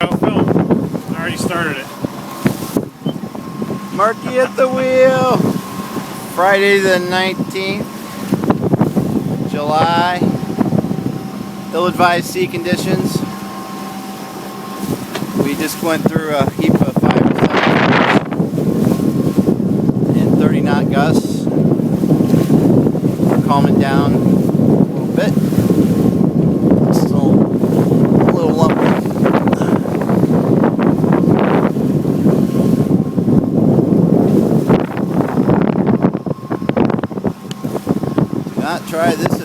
Film. I already started it. Marky at the wheel. Friday the 19th, July. Ill-advised sea conditions. We just went through a heap of 5 to 7 and 30 knot gusts. Calming down a little bit. Still a little lumpy. Do not try this